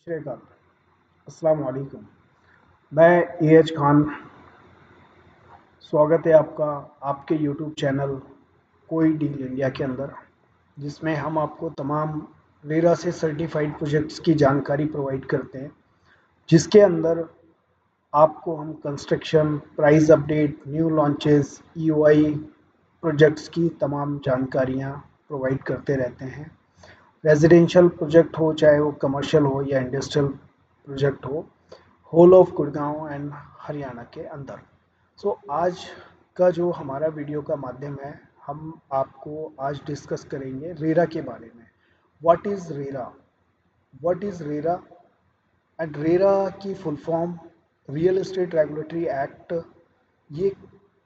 श्रीकाल। अस्सलाम वालेकुम। मैं एएच खान। स्वागत है आपका आपके यूट्यूब चैनल कोई डील इंडिया के अंदर, जिसमें हम आपको तमाम रेरा से सर्टिफाइड प्रोजेक्ट्स की जानकारी प्रोवाइड करते हैं, जिसके अंदर आपको हम construction, price update, new launches, EOI projects की तमाम जानकारियाँ प्रोवाइड करते रहते हैं। रेजिडेंशियल प्रोजेक्ट हो, चाहे वो कमर्शियल हो या इंडस्ट्रियल प्रोजेक्ट हो, whole of Gurgaon and Haryana के अंदर। आज का जो हमारा वीडियो का माध्यम है, हम आपको आज डिस्कस करेंगे रेरा के बारे में। What is RERA? What is RERA? And RERA की full form real estate regulatory act. ये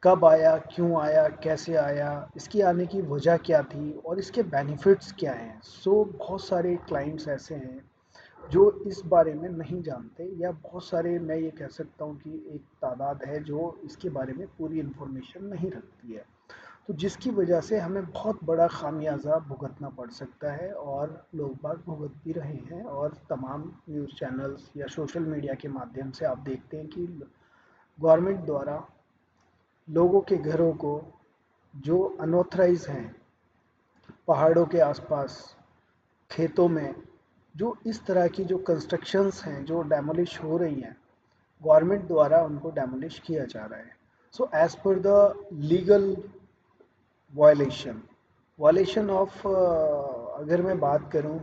कब आया, क्यों आया, कैसे आया, इसकी आने की वजह क्या थी और इसके बेनिफिट्स क्या हैं। बहुत सारे क्लाइंट्स ऐसे हैं जो इस बारे में नहीं जानते, या बहुत सारे, मैं ये कह सकता हूँ कि एक तादाद है जो इसके बारे में पूरी इन्फॉर्मेशन नहीं रखती है। तो जिसकी वजह से हमें बहुत बड़ा खामियाजा भुगतना पड़ सकता है, और लोग बाग भुगत भी रहे हैं। और तमाम न्यूज़ चैनल्स या सोशल मीडिया के माध्यम से आप देखते हैं कि गवर्नमेंट द्वारा लोगों के घरों को, जो अनऑथराइज हैं, पहाड़ों के आसपास, खेतों में, जो इस तरह की जो कंस्ट्रक्शंस हैं जो डेमोलिश हो रही हैं, गवर्नमेंट द्वारा उनको डेमोलिश किया जा रहा है। So as per the legal violation violation of, अगर मैं बात करूं,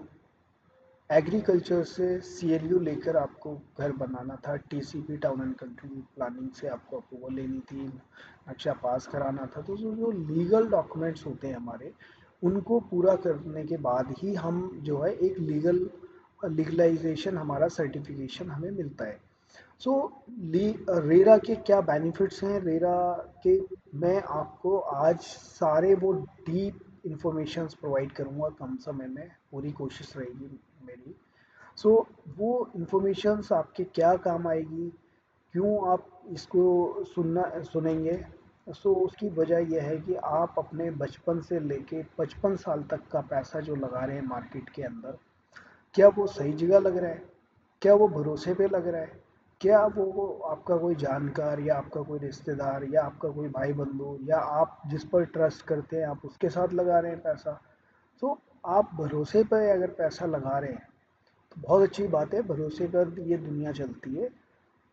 एग्रीकल्चर से सीएलयू लेकर आपको घर बनाना था, TCP town and country planning से आपको अप्रूवल लेनी थी, नक्शा पास कराना था। तो जो जो लीगल डॉक्यूमेंट्स होते हैं हमारे, उनको पूरा करने के बाद ही हम जो है एक लीगलाइजेशन, हमारा सर्टिफिकेशन हमें मिलता है। सो रेरा के क्या बेनिफिट्स हैं रेरा के, मैं आपको आज सारे वो डीप इंफॉर्मेशंस प्रोवाइड करूंगा कम समय में, पूरी कोशिश रहेगी मेरी। सो वो इंफॉर्मेशंस आपके क्या काम आएगी, क्यों आप इसको सुनेंगे। उसकी वजह यह है कि आप अपने बचपन से लेके 55 साल तक का पैसा जो लगा रहे हैं मार्केट के अंदर, क्या वो सही जगह लग रहा है? क्या वो भरोसे पे लग रहा है? क्या वो आपका कोई जानकार, या आपका कोई रिश्तेदार, या आपका कोई भाई बंधु, या आप जिस पर ट्रस्ट करते हैं आप उसके साथ लगा रहे हैं पैसा? तो आप भरोसे पर अगर पैसा लगा रहे हैं तो बहुत अच्छी बात है, भरोसे पर ये दुनिया चलती है।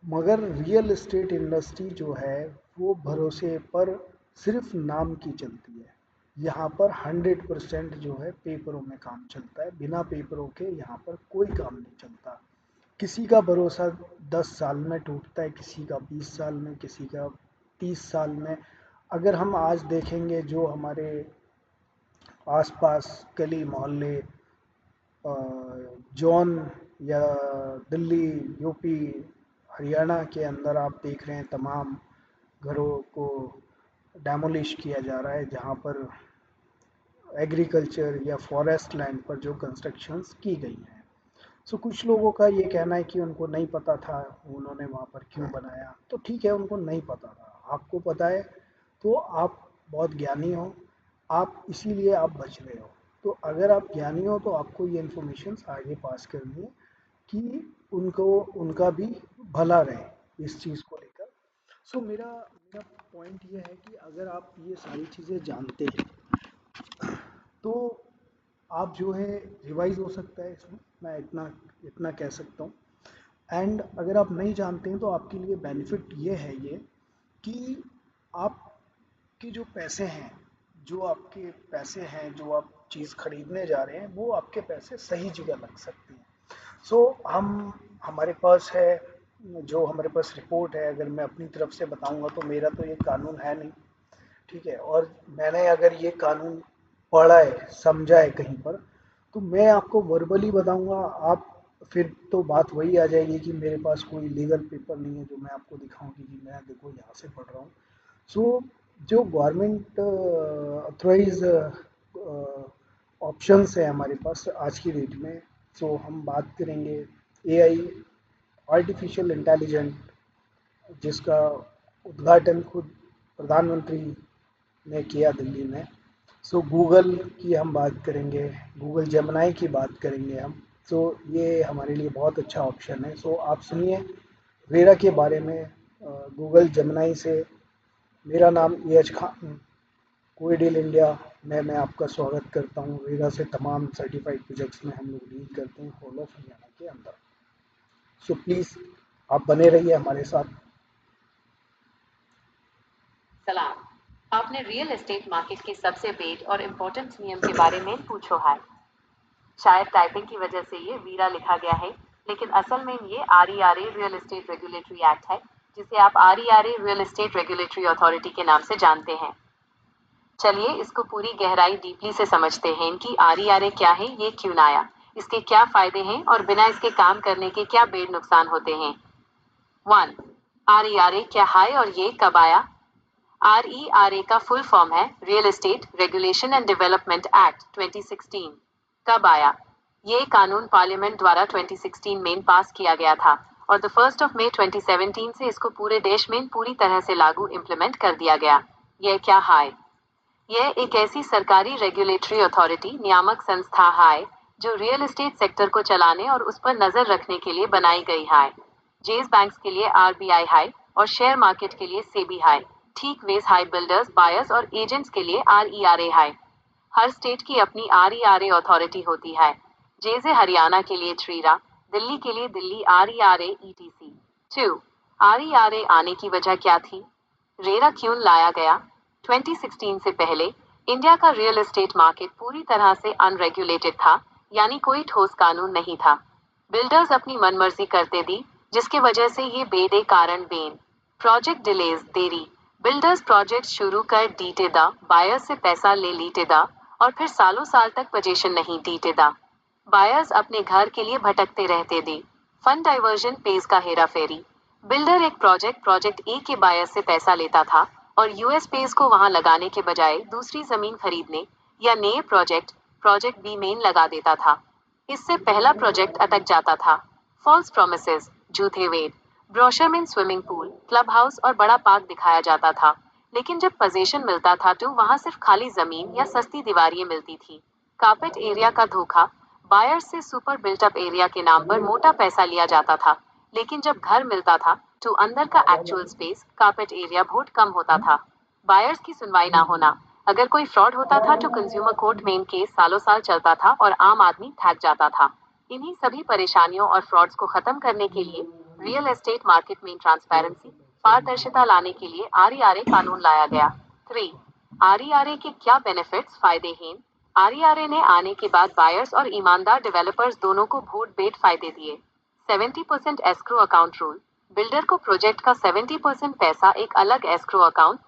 मगर रियल एस्टेट इंडस्ट्री जो है, वो भरोसे पर सिर्फ नाम की चलती है। यहाँ पर 100% जो है पेपरों में काम चलता है, बिना पेपरों के यहाँ पर कोई काम नहीं चलता। किसी का भरोसा 10 साल में टूटता है, किसी का 20 साल में, किसी का 30 साल में। अगर हम आज देखेंगे जो हमारे आसपास गली मोहल्ले, जॉन या दिल्ली, यूपी, हरियाणा के अंदर आप देख रहे हैं, तमाम घरों को डेमोलिश किया जा रहा है, जहाँ पर एग्रीकल्चर या फॉरेस्ट लैंड पर जो कंस्ट्रक्शंस की गई हैं। कुछ लोगों का ये कहना है कि उनको नहीं पता था, उन्होंने वहाँ पर क्यों बनाया। तो ठीक है, उनको नहीं पता था, आपको पता है, तो आप बहुत ज्ञानी हो, आप इसीलिए आप बच रहे हो। तो अगर आप ज्ञानी हो तो आपको ये इन्फॉर्मेशन आगे पास करनी है कि उनको, उनका भी भला रहे इस चीज़ को लेकर। मेरा मेरा पॉइंट ये है कि अगर आप ये सारी चीज़ें जानते हैं तो आप जो है रिवाइज हो सकता है इसमें, मैं इतना इतना कह सकता हूँ। एंड अगर आप नहीं जानते हैं तो आपके लिए बेनिफिट ये है, ये कि आपके जो पैसे हैं, जो आप चीज़ खरीदने जा रहे हैं, वो आपके पैसे सही जगह लग सकते हैं। हम हमारे पास है, जो हमारे पास रिपोर्ट है, अगर मैं अपनी तरफ से बताऊंगा तो मेरा तो ये कानून है नहीं, ठीक है, और मैंने अगर ये कानून पढ़ा है, समझा है कहीं पर, तो मैं आपको वर्बली बताऊंगा। आप फिर तो बात वही आ जाएगी कि मेरे पास कोई लीगल पेपर नहीं है जो मैं आपको दिखाऊं कि जी मैं देखो यहाँ से पढ़ रहा हूँ। सो जो गवर्नमेंट ऑथराइज ऑप्शंस है हमारे पास आज की डेट में, हम बात करेंगे एआई, आर्टिफिशियल इंटेलिजेंट, जिसका उद्घाटन खुद प्रधानमंत्री ने किया दिल्ली में। गूगल की हम बात करेंगे, गूगल जेमिनाई की बात करेंगे हम। सो ये हमारे लिए बहुत अच्छा ऑप्शन है। सो आप सुनिए रेरा के बारे में गूगल जेमिनी से। मेरा नाम एएच खान, कोई डील इंडिया में मैं आपका स्वागत करता हूँ। रेरा से तमाम सर्टिफाइड प्रोजेक्ट्स में हम लोग डील करते हैं होल ऑफ हरियाणा के अंदर। सो प्लीज़ आप बने रहिए हमारे साथ। सलाम। आपने रियल एस्टेट मार्केट के सबसे बेड और इम्पोर्टेंट नियम के बारे में पूछो है। शायद टाइपिंग की वजह से ये वीरा लिखा गया है, लेकिन असल में ये RERA real estate regulatory act है, जिसे आप RERA real estate regulatory authority के नाम से जानते हैं। चलिए इसको पूरी गहराई डीपली से समझते हैं कि RERA क्या है, ये क्यों आया, इसके क्या फायदे हैं और बिना इसके काम करने के क्या बेड नुकसान होते हैं। 1. RERA क्या है और ये कब आया? RERA का फुल फॉर्म है real estate regulation and development act 2016। कब आया? ये कानून पार्लियामेंट द्वारा 2016 में पास किया गया था और द 1 मई 2017 से इसको पूरे देश में पूरी तरह से लागू इम्प्लीमेंट कर दिया गया। यह क्या है? यह एक ऐसी सरकारी रेगुलेटरी अथॉरिटी नियामक संस्था है जो रियल एस्टेट सेक्टर को चलाने और उस पर नजर रखने के लिए बनाई गई है। जेज बैंक्स के लिए RBI है और शेयर मार्केट के लिए सेबी है। ठीक वेज हाई बिल्डर्स, बायर्स और एजेंट्स के लिए RERA है। हर स्टेट की अपनी RERA अथॉरिटी होती है, जैसे हरियाणा के लिए ट्रीरा, दिल्ली के लिए दिल्ली RERA ETC। 2. RERA आने की वजह क्या थी? रेरा क्यों लाया गया? 2016 से पहले इंडिया का रियल एस्टेट मार्केट पूरी तरह से अनरेगुलेटेड था, यानी कोई ठोस कानून नहीं था। बिल्डर्स अपनी मनमर्जी करते थी, जिसके वजह से ये बेडे कारण बेन प्रोजेक्ट डिलेज देरी, बिल्डर्स प्रोजेक्ट शुरू कर डीटे दा, बायर्स से पैसा ले लीटे दा और फिर सालों साल तक पोजीशन नहीं डीटे दा। बायर्स अपने घर के लिए भटकते रहते थे। फंड डाइवर्जन पेज का हेरा फेरी, बिल्डर एक प्रोजेक्ट ए के बायर से पैसा लेता था और यूएस पेज को वहां लगाने के बजाय दूसरी जमीन खरीदने या नए प्रोजेक्ट बी में लगा देता था। इससे पहला प्रोजेक्ट अटक जाता था। फॉल्स प्रोमिसेस, झूठे वेट, ब्रोशर में स्विमिंग पूल, क्लब हाउस और बड़ा पार्क दिखाया जाता था, लेकिन जब पोजीशन मिलता था तो वहां सिर्फ खाली जमीन या सस्ती दीवारें मिलती थी। कारपेट एरिया का धोखा, बायर्स से सुपर बिल्टअप एरिया के नाम पर मोटा पैसा लिया जाता था, लेकिन जब घर मिलता था तो अंदर का एक्चुअल स्पेस कारपेट एरिया बहुत कम होता था। बायर्स की सुनवाई ना होना, अगर कोई फ्रॉड होता था तो कंज्यूमर कोर्ट में केस सालों साल चलता था और आम आदमी थक जाता था। इन्हीं सभी परेशानियों और फ्रॉड्स को खत्म करने के लिए रियल एस्टेट मार्केट में ट्रांसपेरेंसी, पारदर्शिता लाने के लिए RERA कानून लाया गया। 3. RERA के क्या बेनिफिट्स फायदे हैं? RERA ने आने के बाद बायर्स और ईमानदार डेवलपर्स दोनों को बहुत बेड फायदे दिए। 70% एस्क्रो अकाउंट रूल, बिल्डर को प्रोजेक्ट का 70% पैसा एक अलग एस्क्रो अकाउंट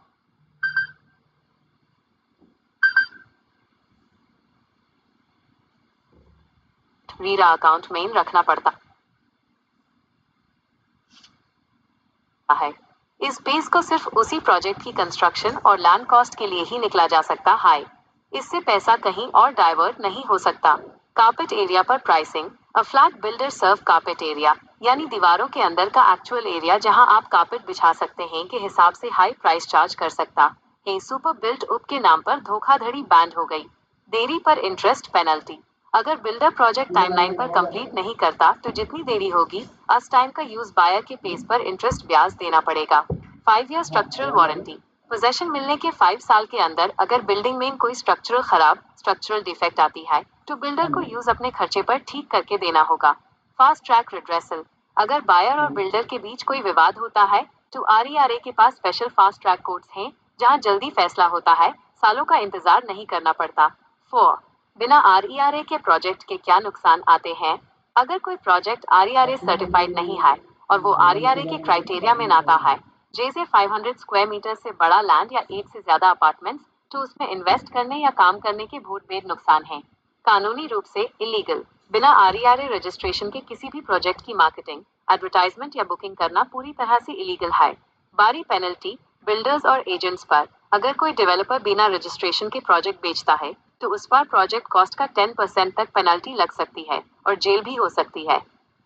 रीरा अकाउंट में रखना पड़ता है। इस बेस को सिर्फ उसी प्रोजेक्ट की कंस्ट्रक्शन और लैंड कॉस्ट के लिए ही निकला जा सकता है। इससे पैसा कहीं और डाइवर्ट नहीं हो सकता। कारपेट एरिया पर pricing, a flat builder serve carpet area, यानी दीवारों के अंदर का एक्चुअल एरिया जहां आप कारपेट बिछा सकते हैं के हिसाब से हाई प्राइस चार्ज कर सकता है। सुपर बिल्ट उप के नाम पर धोखाधड़ी बैंड हो गई। देरी पर इंटरेस्ट पेनल्टी, अगर बिल्डर प्रोजेक्ट टाइमलाइन पर कंप्लीट नहीं करता तो जितनी देरी होगी उस टाइम का यूज बायर के पेज पर इंटरेस्ट ब्याज देना पड़ेगा। 5 ईयर स्ट्रक्चरल वारंटी, पोजेशन मिलने के 5 साल के अंदर अगर बिल्डिंग में कोई स्ट्रक्चरल डिफेक्ट आती है तो बिल्डर को यूज अपने खर्चे पर ठीक करके देना होगा। फास्ट ट्रैक रिड्रेसल, अगर बायर और बिल्डर के बीच कोई विवाद होता है तो RERA के पास स्पेशल फास्ट ट्रैक कोर्ट्स हैं जहां जल्दी फैसला होता है, सालों का इंतजार नहीं करना पड़ता। 4. बिना RERA के प्रोजेक्ट के क्या नुकसान आते हैं? अगर कोई प्रोजेक्ट RERA सर्टिफाइड नहीं है और वो RERA के क्राइटेरिया में आता है, जैसे 500 स्क्वायर मीटर से बड़ा लैंड या 8 से ज्यादा अपार्टमेंट्स, तो उसमें इन्वेस्ट करने या काम करने के बहुत बेद नुकसान हैं। कानूनी रूप से इलीगल, बिना RERA रजिस्ट्रेशन के किसी भी प्रोजेक्ट की मार्केटिंग, एडवर्टाइजमेंट या बुकिंग करना पूरी तरह से इलीगल है। बारी पेनल्टी, बिल्डर्स और एजेंट्स पर, अगर कोई डेवलपर बिना रजिस्ट्रेशन के प्रोजेक्ट बेचता है तो उस पर प्रोजेक्ट कॉस्ट का 10% तक पेनल्टी लग सकती है और जेल भी हो सकती है।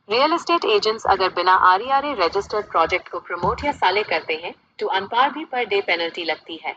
रियल एस्टेट एजेंट्स अगर बिना RERA रजिस्टर्ड प्रोजेक्ट को प्रमोट या साले करते हैं तो अनपार भी पर डे पेनल्टी लगती है।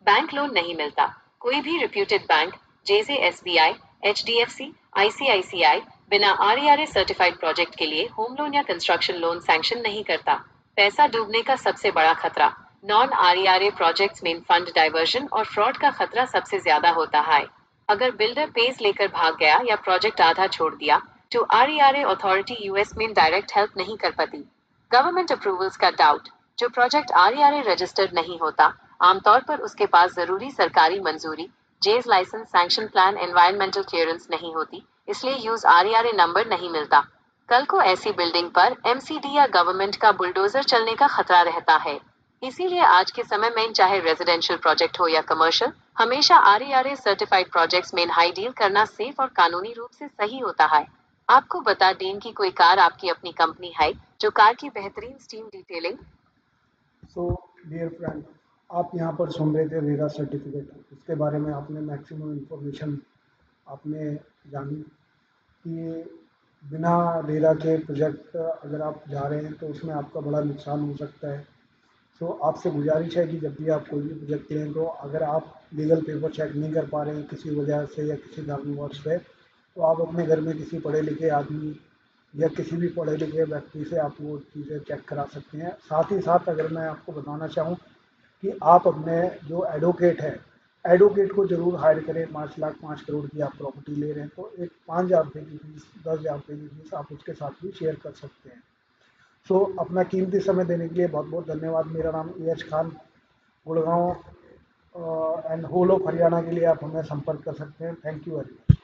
बैंक लोन नहीं मिलता, कोई भी रिप्यूटेड बैंक जैसे SBI, HDFC, ICICI, बिना RERA सर्टिफाइड प्रोजेक्ट के लिए होम लोन या कंस्ट्रक्शन लोन सैंक्शन नहीं करता। पैसा डूबने का सबसे बड़ा खतरा। नॉन RERA प्रोजेक्ट्स में फंड डाइवर्जन और फ्रॉड का खतरा सबसे ज्यादा होता है। अगर बिल्डर पेज लेकर भाग गया या प्रोजेक्ट आधा छोड़ दिया तो RERA अथॉरिटी यूएस में डायरेक्ट हेल्प नहीं कर पाती। गवर्नमेंट अप्रूवल्स का डाउट। जो प्रोजेक्ट RERA रजिस्टर्ड नहीं होता, आमतौर पर उसके पास जरूरी सरकारी मंजूरी, जेज licence, sanction plan, environmental clearance नहीं होती, इसलिए यूज RERA नंबर नहीं मिलता। कल को ऐसी बिल्डिंग पर MCD या गवर्नमेंट का बुलडोजर चलने का खतरा रहता है। इसीलिए आज के समय में चाहे रेजिडेंशियल प्रोजेक्ट हो या कमर्शियल, हमेशा RERA सर्टिफाइड प्रोजेक्ट्स में हाई डील करना सेफ और कानूनी रूप से सही होता है। आपको बता दें कि कोई कार आपकी अपनी कंपनी है जो कार की बेहतरीन steam detailing. So dear friend, आप यहाँ पर सुन रहे थे रेरा सर्टिफिकेट, उसके बारे में आपने मैक्सिमम इंफॉर्मेशन आपने जानी कि बिना रेरा के प्रोजेक्ट अगर आप जा रहे हैं तो उसमें आपका बड़ा नुकसान हो सकता है। सो आपसे गुजारिश है कि जब भी आप कोई भी प्रोजेक्ट लें तो अगर आप लीगल पेपर चेक नहीं कर पा रहे हैं किसी वजह से या किसी कारणवश से, तो आप अपने घर में किसी पढ़े लिखे आदमी या किसी भी पढ़े लिखे व्यक्ति से आप वो चीज़ें चेक करा सकते हैं। साथ ही साथ अगर मैं आपको बताना चाहूँ कि आप अपने जो एडवोकेट है, एडवोकेट को ज़रूर हायर करें। 5 लाख 5 करोड़ की आप प्रॉपर्टी ले रहे हैं तो एक 5,000 रुपये की फीस, 10,000 रुपये की फीस आप उसके साथ भी शेयर कर सकते हैं। सो अपना कीमती समय देने के लिए बहुत बहुत धन्यवाद। मेरा नाम EH Khan, Gurgaon and whole of Haryana के लिए आप हमें संपर्क कर सकते हैं। Thank you very much.